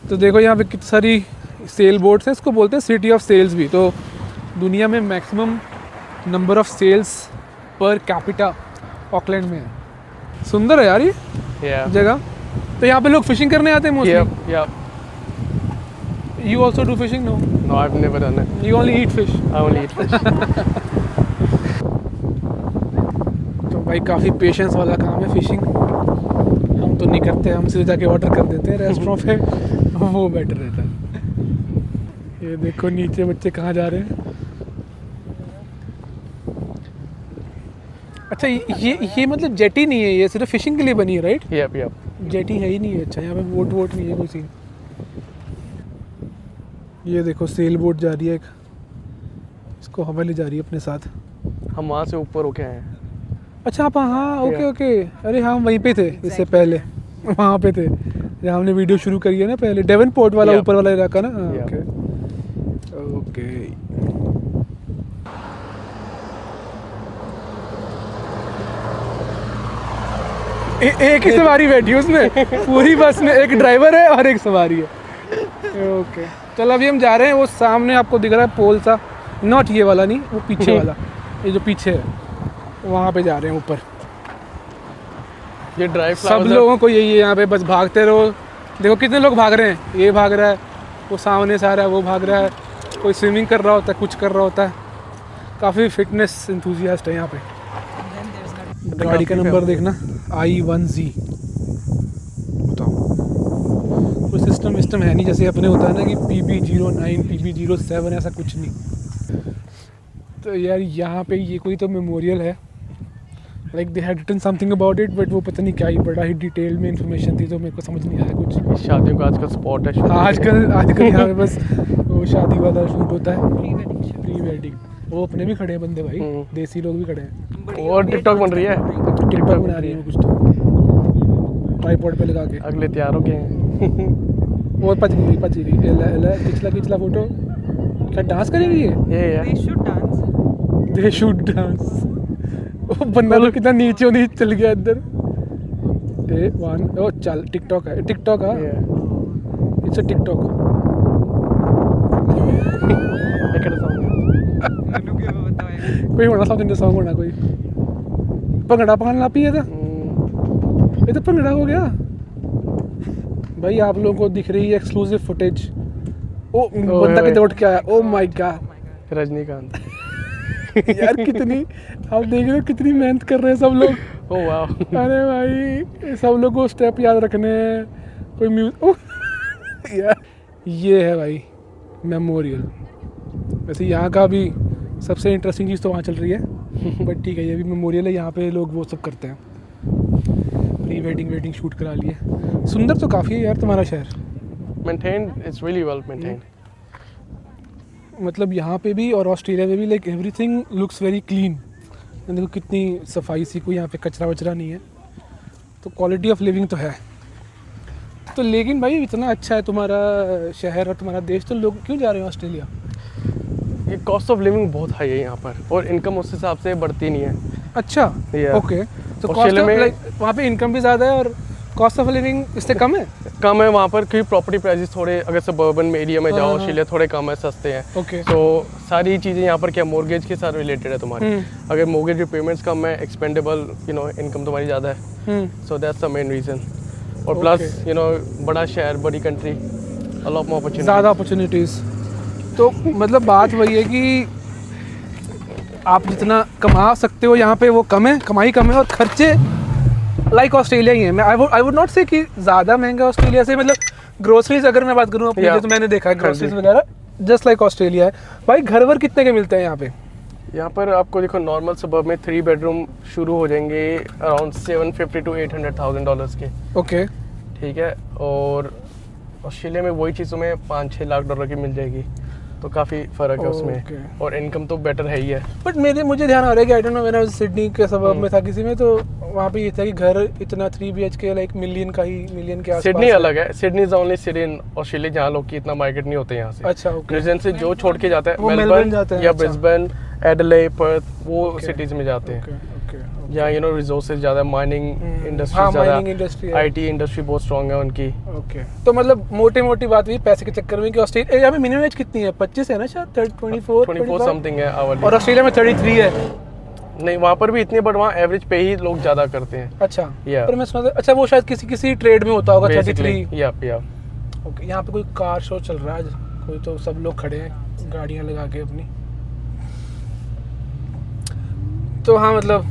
तो देखो यहाँ पे कितनी सारी सेल बोर्ड्स हैं, इसको बोलते हैं सिटी ऑफ सेल्स भी। तो दुनिया में maximum number of sales per capita Auckland में है। सुंदर है यार ये Yeah. जगह। तो यहाँ पे लोग फिशिंग करने आते हैं mostly. Yep. Yep. You also do fishing? No, No, I've never done it. You only eat fish. I only eat fish. तो भाई काफ़ी पेशेंस वाला काम है फिशिंग। हम तो नहीं करते, हम सीधे जाके ऑर्डर कर देते हैं रेस्टोरेंट पे, वो बेटर रहता है। ये देखो नीचे बच्चे कहाँ जा रहे हैं। अच्छा, ये मतलब जेटी नहीं है, ये सिर्फ फिशिंग के लिए बनी है, राइट? Yep. Yep. जेटी है ही नहीं है। अच्छा, यहाँ पे बोट नहीं है कोई सीन। ये देखो सेल बोट जा रही है एक, इसको हवा ले जा रही है अपने साथ। हम वहाँ से ऊपर होके आए हैं। अच्छा आप, हाँ, ओके Yeah. ओके। अरे हाँ, वहीं पे थे इससे पहले, वहाँ पे थे जहाँ हमने वीडियो शुरू करी है ना पहले, डेवनपोर्ट वाला Yeah. ऊपर वाला इलाका ना। हाँ, Yeah. Okay okay. एक ही सवारी बैठी है उसमें, पूरी बस में एक ड्राइवर है और एक सवारी है। ओके, चलो अभी हम जा रहे हैं। वो सामने आपको दिख रहा है पोल सा, नॉट ये वाला नहीं, वो पीछे वाला, ये जो पीछे है, वहाँ पे जा रहे हैं ऊपर। ये ड्राई सब लोगों को यही है यहाँ पे, बस भागते रहो। देखो कितने लोग भाग रहे हैं, ये भाग रहा है, वो सामने से आ रहा है, वो भाग रहा है, कोई स्विमिंग कर रहा होता है, कुछ कर रहा होता है। काफ़ी फिटनेस एंथुसियास्ट है यहाँ पे। Then there's not गाड़ी का नंबर देखना I1Z। बताओ, कोई सिस्टम है नहीं जैसे अपने होता है ना कि PB09 PB07, ऐसा कुछ नहीं। तो यार यहाँ पे ये कोई तो मेमोरियल है, like they had written something about it, but वो पता नहीं क्या ही बड़ा ही डिटेल में इंफॉर्मेशन थी, तो मेरे को समझ नहीं आया कुछ। शादियों का आजकल स्पॉट है। आजकल यहाँ पे बस वो शादी वाला शूट होता है, pre-wedding shoot. Pre wedding. वो अपने भी खड़े हैं बंदे भाई, देसी लोग भी खड़े हैं। बड़ी और update टिकटॉक बन रही है। टिकटॉक बना रही है कुछ तो, ट्राइपॉड पे लगा के। अगले तैयार हो गए हैं। वो पच गई पिछला फोटो। क्या डांस करेगी ये? ये They should dance. They shoot dance. वो बंदा लोग कितना नीचे चल गया इधर। ओ चल, टिकटॉक है, टिकटॉक है, it's a TikTok. Look at what बताओ। कोई होना साउथ इंडियन सॉन्ग होना, कोई भंगड़ा पान ला पिया था। ये तो भंगड़ा हो गया भाई। आप लोगों को दिख रही है एक्सक्लूसिव फुटेज। ओ बंदा किधर उठ के आया, ओ माय गॉड। रजनीकांत। यार कितनी, आप देख रहे हो कितनी मेहनत कर रहे हैं सब लोग। ओह वाह। अरे भाई सब लोग को स्टेप याद रखने हैं, कोई म्यूजिक। यार ये है भाई मेमोरियल। वैसे यहाँ का भी सबसे इंटरेस्टिंग चीज़ तो वहाँ चल रही है, बट ठीक है, ये भी मेमोरियल है। यहाँ पे लोग वो सब करते हैं, प्री वेडिंग शूट करा लिए। सुंदर तो काफ़ी है यार तुम्हारा शहर। Maintained, it's really well maintained. मतलब यहाँ पे भी और ऑस्ट्रेलिया में भी like everything looks very clean. देखो कितनी सफाई सी, कोई यहाँ पे कचरा वचरा नहीं है, तो क्वालिटी ऑफ लिविंग तो है। तो लेकिन भाई इतना अच्छा है तुम्हारा शहर और तुम्हारा देश, तो लोग क्यों जा रहे हैं ऑस्ट्रेलिया? ये कॉस्ट ऑफ लिविंग बहुत हाई है यहाँ पर, और इनकम उस हिसाब से बढ़ती नहीं है। अच्छा, Yeah. ओके। तो कॉस्ट ऑस्ट्रेलिया ऑफ में- लाइक वहाँ पे इनकम भी ज़्यादा है और कॉस्ट ऑफ लिविंग इससे कम है? कम है वहाँ पर, क्योंकि प्रॉपर्टी प्राइसेस थोड़े, अगर सबर्बन में एरिया में जाओ हाँ। ऑस्ट्रेलिया थोड़े कम है, सस्ते हैं। ओके। तो सारी चीज़ें यहाँ पर क्या मॉर्गेज के साथ रिलेटेड है तुम्हारी। हम्म। अगर मॉर्गेज रिपेमेंट्स कम है, एक्सपेंडेबल इनकम तुम्हारी ज़्यादा है, so that's the main reason. और प्लस बड़ा शहर, बड़ी country, a lot more opportunity, ज़्यादा अपॉर्चुनिटीज़। तो मतलब बात वही है कि आप जितना कमा सकते हो यहाँ पे वो कम है, कमाई कम है, और खर्चे लाइक ऑस्ट्रेलिया ही है। मैं आई वुड नॉट से कि ज़्यादा महंगा ऑस्ट्रेलिया से, मतलब ग्रोसरीज अगर मैं बात करूँ अपनी, Yeah. तो मैंने देखा है ग्रोसरीज वगैरह जस्ट लाइक ऑस्ट्रेलिया है। भाई घर वर कितने के मिलते हैं यहाँ पे? यहाँ पर आपको देखो नॉर्मल सबर्ब में 3 बेडरूम शुरू हो जाएंगे अराउंड $750,000 to $800,000 के। ओके। ठीक है, और ऑस्ट्रेलिया में वही चीज़ तुम्हें $5-6 लाख की मिल जाएगी, तो काफ़ी फ़र्क है Okay. उसमें, और इनकम तो बेटर है ही है। बट मुझे ध्यान आ रहा है कि आई डोंट नो, मैंने सिडनी के सबब में था किसी में, तो वहाँ पे ये था कि घर इतना 3 BHK लाइक मिलियन के आसपास सिडनी है। अलग है, Sydney is only city in Australia जहाँ लोग की इतना मार्केट नहीं होते यहाँ से। अच्छा, ओके। न्यूजीलैंड से जो छोड़ के जाता वो है मेलबर्न जाते हैं, या अच्छा। ब्रिस्बेन, एडिलेड, पर्थ, वो Okay. सिटीज में जाते हैं, ओके। जहाँ रिसोर्सेज ज़्यादा, माइनिंग इंडस्ट्री हाँ, ज़्यादा, mining industry है। आईटी इंडस्ट्री बहुत स्ट्रॉन्ग है उनकी। ओके। तो मतलब मोटी बात हुई पैसे के चक्कर में कि ऑस्ट्रेलिया यहाँ पे मिनिमम एज कितनी है? 25 है ना शायद, 24 24 समथिंग है और आवरली। ऑस्ट्रेलिया में 33 है। नहीं, वहाँ पर भी इतने, बट वहाँ एवरेज पे ही लोग ज़्यादा करते हैं। अच्छा। Yeah. पर मैं सुना था, अच्छा वो शायद किसी ट्रेड में होता होगा 33। बेसिकली या ओके। यहाँ पे कोई कार शो चल रहा है आज, कोई तो सब लोग खड़े हैं गाड़ियाँ लगा के अपनी। तो हाँ मतलब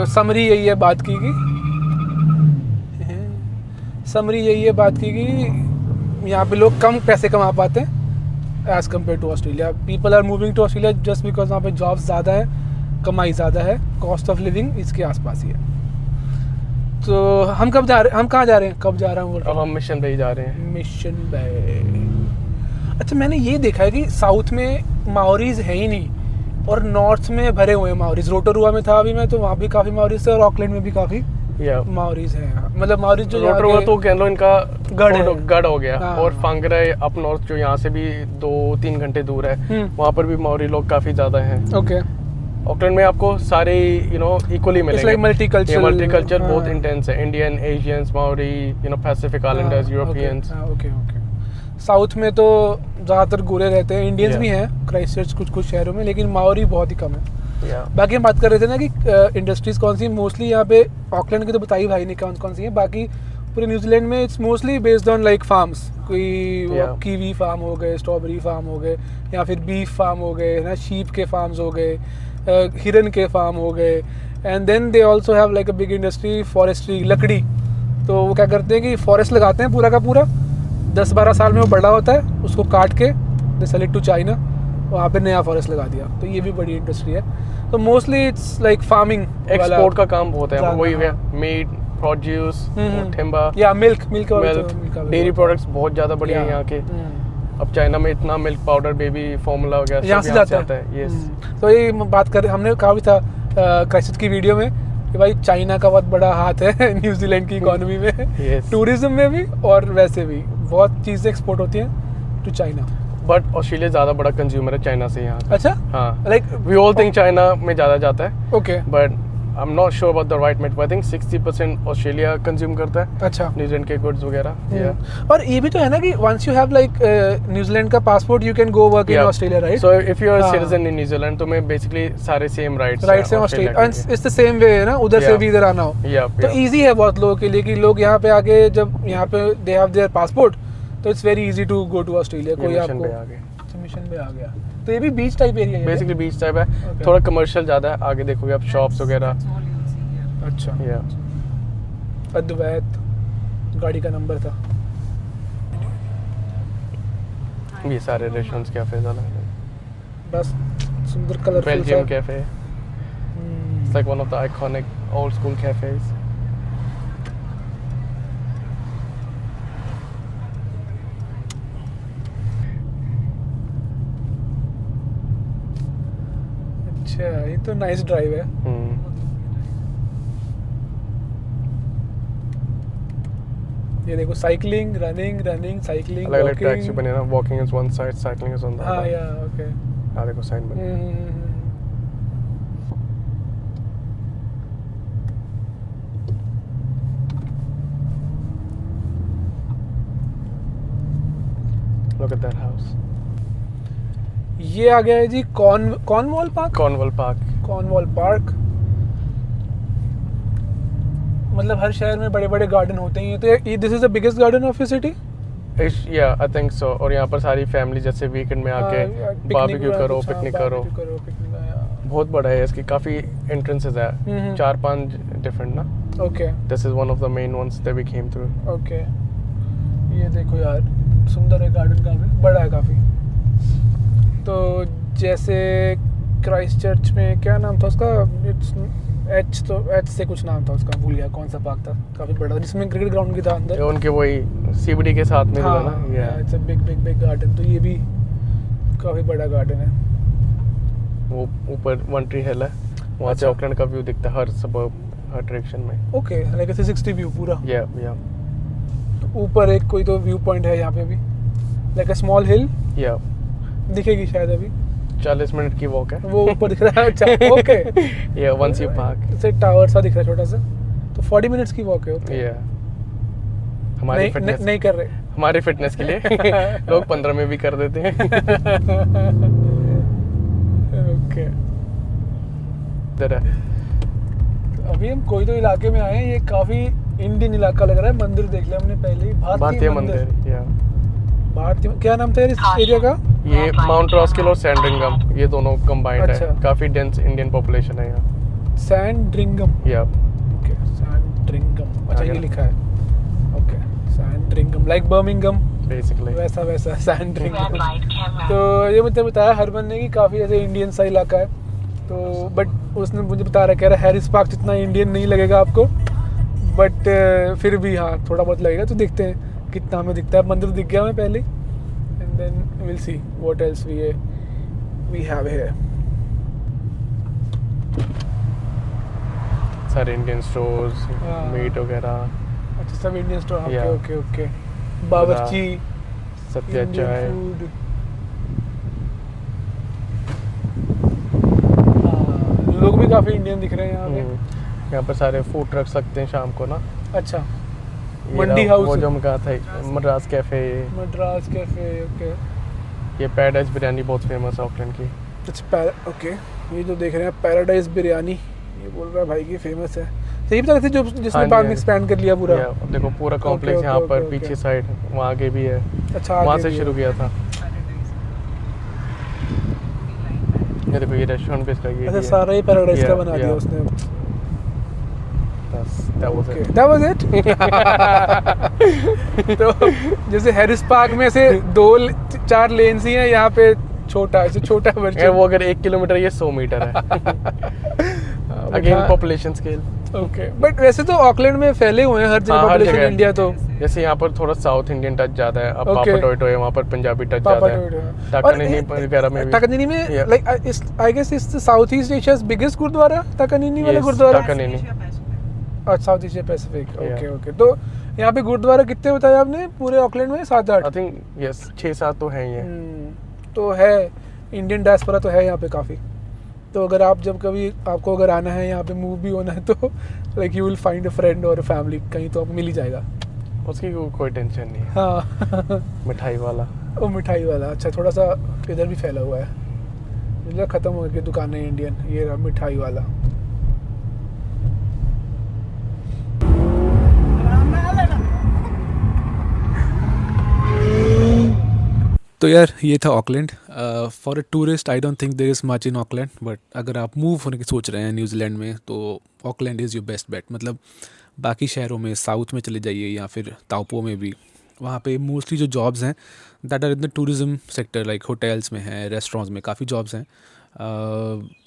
समरी यही है बात की, समरी यही है बात की कि यहाँ पे लोग कम पैसे कमा पाते हैं as compare to Australia. People are moving to Australia just because वहाँ पे जॉब्स ज़्यादा है, कमाई ज़्यादा है, कॉस्ट ऑफ लिविंग इसके आसपास ही है। तो हम कब जा रहे हैं, हम कहाँ जा रहे हैं, कब जा रहा हूँ? अब हम मिशन पे ही जा रहे हैं। Mission Bay. अच्छा, मैंने ये देखा है कि साउथ में माओरीज है ही नहीं और नॉर्थ में भरे हुए हैं माओरीज। रोटोरुआ में था अभी मैं, तो वहाँ भी काफ़ी माओरीज थे, और ऑकलैंड में भी काफ़ी या माओरीज हैं। मतलब माओरीज जो यहाँ रोटोरुआ के- तो कह लो इनका गढ़ है। गढ़ हो गया। हाँ। और फांगराई अप नॉर्थ जो यहाँ से भी 2-3 घंटे दूर है, वहाँ पर भी माओरी लोग काफ़ी ज़्यादा हैं। ओके। ऑकलैंड में आपको सारे इक्वली मिलेंगे। like multicultural, मल्टीकल्चर हाँ। बहुत इंटेंस है। Indian, Asians, Maori, Pacific Islanders, Europeans. Okay. South में तो ज़्यादातर गोरे रहते हैं, इंडियंस Yeah. भी हैं क्राइस्टचर्च कुछ शहरों में, लेकिन माओरी बहुत ही कम है। या बाकी हम बात कर रहे थे ना कि इंडस्ट्रीज कौन सी मोस्टली यहाँ पे, ऑकलैंड की तो बताई भाई ने कौन सी है, बाकी पूरे न्यूजीलैंड में it's mostly based on like farms. कोई Yeah. कीवी फार्म हो गए, स्ट्रॉबेरी फार्म हो गए, या फिर बीफ फार्म हो गए ना, शीप के फार्म्स हो गए, हिरन के फार्म हो गए, and then they also have like a big industry forestry, लकड़ी। तो वो क्या करते हैं कि फॉरेस्ट लगाते हैं पूरा का पूरा, 10-12 साल में वो बड़ा होता है, उसको काट के they sell it to China, वहाँ पे नया फॉरेस्ट लगा दिया। तो ये भी बड़ी इंडस्ट्री है। तो mostly it's like farming, export का काम बहुत है ज़्यादा, वही हाँ। मीट, प्रोड्यूस, टिम्बर, या मिल्क डेयरी प्रोडक्ट्स बहुत ज़्यादा बढ़िया है यहाँ के। अब चाइना में इतना मिल्क पाउडर, बेबी फार्मूला वगैरह यहाँ सब से यहाँ जाता है। यस, तो ये बात कर, हमने कहा भी था क्राइस्टचर्च की वीडियो में कि भाई चाइना का बहुत बड़ा हाथ है न्यूजीलैंड की इकोनॉमी में, Yes. टूरिज्म में भी और वैसे भी बहुत चीज़ें एक्सपोर्ट होती हैं टू चाइना। बट ऑस्ट्रेलिया ज़्यादा बड़ा कंज्यूमर है चाइना से यहाँ का। अच्छा, हाँ, like we all think China में ज़्यादा जाता है, okay. But I am not sure about the right mate. I think 60% Australia consume करता है अच्छा। न्यूजीलैंड के गुड्स वगैरह। या और ये भी तो है ना कि once you have like New Zealand का passport you can go work in Australia, right? So if you are हाँ। सिटीजन इन न्यूजीलैंड तो मैं बेसिकली सारे सेम राइट्स राइट से Australia, it's the same way है ना, उधर से Yeah. भी इधर आना हो या तो इजी है बहुत लोगों के लिए कि लोग यहाँ पे आके, जब यहाँ पे दे हैव देयर पासपोर्ट, तो it's very easy to go to Australia. कोई मिशन आपको पे आ गए। मिशन में आ गया। तो ये भी बीच टाइप एरिया है बेसिकली बीच टाइप है, Okay. थोड़ा कमर्शियल ज़्यादा है। आगे देखोगे आप शॉप्स वगैरह। That's all you'll see here. अच्छा। या अद्वैत गाड़ी का नंबर था। ये सारे रेस्टोरेंट्स, कैफेज अलग है। बस सुंदर colourful Belgium cafe, it's like one of the iconic old school cafes. ये तो नाइस ड्राइव है। ये देखो साइकिलिंग, रनिंग, साइकिलिंग, अलग अलग ट्रैक्स बने ना, walking is one side, cycling is on the हाँ अदर। या ओके। हाँ देखो साइन बने। Look at that house. ये आ गया है जी Cornwall Park. Cornwall Park. Cornwall Park मतलब हर शहर में बड़े बड़े गार्डन होते ही हैं, तो ये this is the biggest garden of your city. Yeah, I think so. और यहाँ पर सारी फैमिली जैसे वीकेंड में आके बारबेक्यू करो, पिकनिक करो। बहुत बड़ा है, इसकी काफी एंट्रेंसेस है, 4-5 डिफरेंट ना। Okay This is one of the main ones that we came through. Okay. ये देखो यार सुंदर है गार्डन, काफी बड़ा है काफी। तो जैसे क्राइस्ट चर्च में क्या नाम था उसका, एच से कुछ नाम था उसका, भूल गया कौन सा पार्क था, काफी बड़ा जिसमें क्रिकेट ग्राउंड भी था अंदर। ये उनके वही सीबीडी के साथ में हाँ, था ना। Yeah. It's a big garden. तो ये भी काफी बड़ा गार्डन है। वो ऊपर वन ट्री हिल है, वहाँ से अच्छा। ऑकलैंड का व्यू दिखता है हर सबब, हर डायरेक्शन में। ओके लाइक 360 व्यू पूरा। या तो ऊपर एक कोई तो व्यू पॉइंट है यहाँ पे भी, लाइक अ स्मॉल हिल या दिखेगी शायद अभी। 40 मिनट की वॉक है वो ऊपर दिख रहा है। अच्छा ओके। या वंस यू पार्क। से टावर सा दिख रहा है छोटा सा, तो 40 मिनट्स की वॉक है। ओके या हमारी फिटनेस नहीं कर रहे। हमारे फिटनेस के लिए लोग 15 में भी कर देते हैं। ओके इधर है। अभी हम कोई तो इलाके में आए हैं, ये काफी इंडियन इलाका लग रहा है। मंदिर देख लिया हमने पहले ही, भारतीय मंदिर। या भारतीय क्या नाम था यार इस एरिया का? ये माउंट रॉस्किल और सैंडरिंगम, ये दोनों कंबाइंड अच्छा। है। काफी डेंस इंडियन पॉपुलेशन है यहाँ। सैंडरिंगम। या ओके सैंडरिंगम, अच्छा ये आगे। लिखा है। ओके सैंडरिंगम लाइक बर्मिंघम, बेसिकली वैसा सैंडरिंगम। तो ये मुझे बताया हरमन ने कि काफ़ी ऐसे इंडियन सा इलाका है। तो बट उसने मुझे बता रहा, कह रहा हैरिस पार्क जितना इंडियन नहीं लगेगा आपको, बट फिर भी हाँ थोड़ा बहुत लगेगा। तो देखते हैं कितना हमें दिखता है। मंदिर दिख गया हमें पहले, and then will see what else we have here. सारे इंडियन स्टोर्स, हाँ। मीट वगैरह, अच्छा सब इंडियन स्टोर। Yeah. ओके बावर्ची, सत्या इंडियन चाय। फूड। लोग भी काफ़ी इंडियन दिख रहे हैं यहाँ पे। यहाँ पर सारे फूड ट्रक्स लगते हैं शाम को ना। अच्छा ये मंडी रहा, हाउस। वो जो हम कहा था Madras cafe. Madras cafe. Okay ये पैराडाइज बिरयानी बहुत फेमस है ऑकलैंड की। ओके ये जो देख रहे हैं पैराडाइज बिरयानी, ये बोल रहा है भाई की फेमस है। सही बता रहे थे जो जिसने हाँ जी, पार्क हाँ में जी। एक्सपैंड कर लिया पूरा। या देखो पूरा कॉम्प्लेक्स ओके, यहाँ ओके, पर ओके। पीछे साइड वहाँ आगे भी है। अच्छा वहाँ आगे से भी शुरू है। किया था। ये देखो ये रेस्टोरेंट भी इसका ये अच्छा भी है। सारा ही पैराडाइज का Yeah, बना दिया yeah. उसने। बस that was it. That was it? तो जैसे हैरिस पार्क में से 2-4 लेन्स ही हैं, यहाँ पे छोटा यार वर्जन। वो अगर 1 किलोमीटर ये 100 मीटर है। Again population scale. Okay but वैसे तो ऑकलैंड में फैले हुए हैं हर जगह हाँ, हर पॉपुलेशन जगह। इंडिया तो। जैसे यहाँ पर थोड़ा साउथ इंडियन टच ज्यादा है। अब Okay. पापा टोयटो है, वहाँ पर पंजाबी टच पापा ज्यादा है। टोयटो। टाकानिनी वगैरह में भी। टाकानिनी में Yeah. Like I guess it's the south east Asia's biggest gurdwara Takanini वाला Yes, गुरुद्वारा। टाकानिनी। अच्छा south Asia Pacific. Yeah. Okay तो यहाँ पे गुरुद्वारा कितने बताया आपने पूरे ऑकलैंड में? 7-8 आई थिंक यस 6-7 तो हैं ये। तो है इंडियन डायस्पोरा तो है यहाँ पे काफ़ी। तो अगर आप जब कभी आपको अगर आना है यहाँ पे मूव भी होना है तो like you will find a friend और फैमिली कहीं तो आपको मिल ही जाएगा। उसकी कोई टेंशन नहीं है। हाँ मिठाई वाला। वो मिठाई वाला अच्छा थोड़ा सा इधर भी फैला हुआ है, मतलब ख़त्म हो गई दुकानें इंडियन। ये रहा मिठाई वाला। तो यार ये था Auckland. For a tourist I don't think there is much in Auckland, but अगर आप मूव होने की सोच रहे हैं न्यूजीलैंड में तो ऑकलैंड इज़ योर बेस्ट बेट। मतलब बाकी शहरों में साउथ में चले जाइए या फिर ताउपो में भी, वहाँ पे मोस्टली जो जॉब्स हैं that are in the tourism sector, like hotels में हैं, रेस्टोरेंट्स में काफ़ी जॉब्स हैं।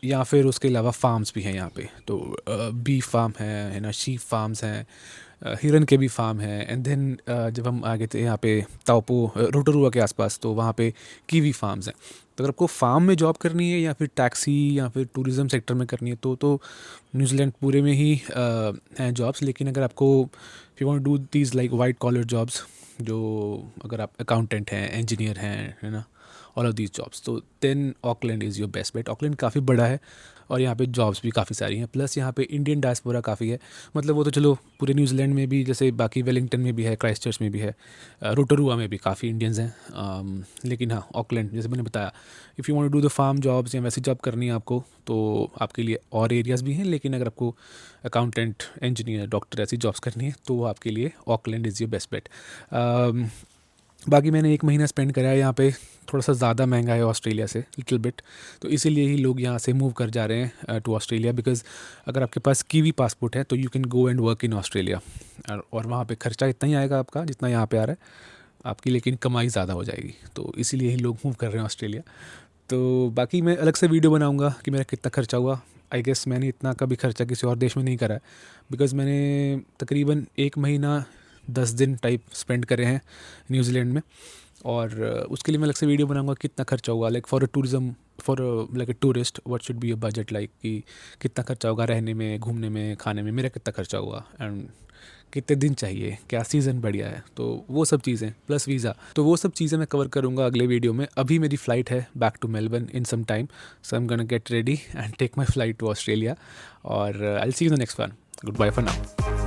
या फिर उसके अलावा फार्म्स भी हैं यहाँ पे। तो बीफ फार्म है ना, शीप फार्म्स हैं, हिरन के भी फार्म हैं। एंड देन जब हम आगे थे यहाँ पे ताउपो रोटोरुआ के आसपास तो वहाँ पे कीवी फार्म्स हैं। तो अगर आपको फार्म में जॉब करनी है या फिर टैक्सी या फिर टूरिज़्म सेक्टर में करनी है तो न्यूजीलैंड पूरे में ही हैं जॉब्स। लेकिन अगर आपको if you want do these like white collar jobs, जो अगर आप अकाउंटेंट हैं, इंजीनियर हैं, है ना, ऑल ऑफ दीज जॉब्स, तो then Auckland is your best bet. Auckland काफ़ी बड़ा है और यहाँ पे जॉब्स भी काफ़ी सारी हैं, प्लस यहाँ पे इंडियन डायस्पोरा काफ़ी है। मतलब वो तो चलो पूरे न्यूजीलैंड में भी, जैसे बाकी वेलिंगटन में भी है, क्राइस्टचर्च में भी है, रोटोरुआ में भी काफ़ी इंडियंस हैं। लेकिन हाँ, ऑकलैंड जैसे मैंने बताया, if you want to do the farm jobs या वैसी जॉब करनी है आपको, तो आपके लिए और एरियाज़ भी हैं। लेकिन अगर आपको अकाउंटेंट, इंजीनियर, डॉक्टर ऐसी जॉब्स करनी है तो आपके लिए ऑकलैंड इज़ योर बेस्ट बेट। बाकी मैंने 1 महीना स्पेंड करा है यहाँ पे। थोड़ा सा ज़्यादा महंगा है ऑस्ट्रेलिया से, लिटिल बिट, तो इसीलिए ही लोग यहाँ से मूव कर जा रहे हैं टू ऑस्ट्रेलिया। बिकॉज़ अगर आपके पास कीवी पासपोर्ट है तो you can go and work in Australia, और वहाँ पे खर्चा इतना ही आएगा आपका जितना यहाँ पे आ रहा है आपकी, लेकिन कमाई ज़्यादा हो जाएगी। तो इसीलिए ही लोग मूव कर रहे हैं ऑस्ट्रेलिया। तो बाकी मैं अलग से वीडियो बनाऊँगा कि मेरा कितना खर्चा हुआ। आई गेस मैंने इतना कभी खर्चा किसी और देश में नहीं करा है, बिकॉज़ मैंने तकरीबन 1 महीना 10 दिन टाइप स्पेंड करे हैं न्यूजीलैंड में। और उसके लिए मैं अलग से वीडियो बनाऊंगा कितना खर्चा होगा, like for a tourism, for like a tourist what should be a budget, like कि कितना खर्चा होगा रहने में, घूमने में, खाने में, मेरा कितना खर्चा होगा, एंड कितने दिन चाहिए, क्या सीज़न बढ़िया है, तो वो सब चीज़ें, प्लस वीज़ा, तो वो सब चीज़ें मैं कवर करूँगा अगले वीडियो में। अभी मेरी फ़्लाइट है back to Melbourne in some time, so I am gonna get ready and take my flight to Australia, और I will see you in the next one. Good bye for now.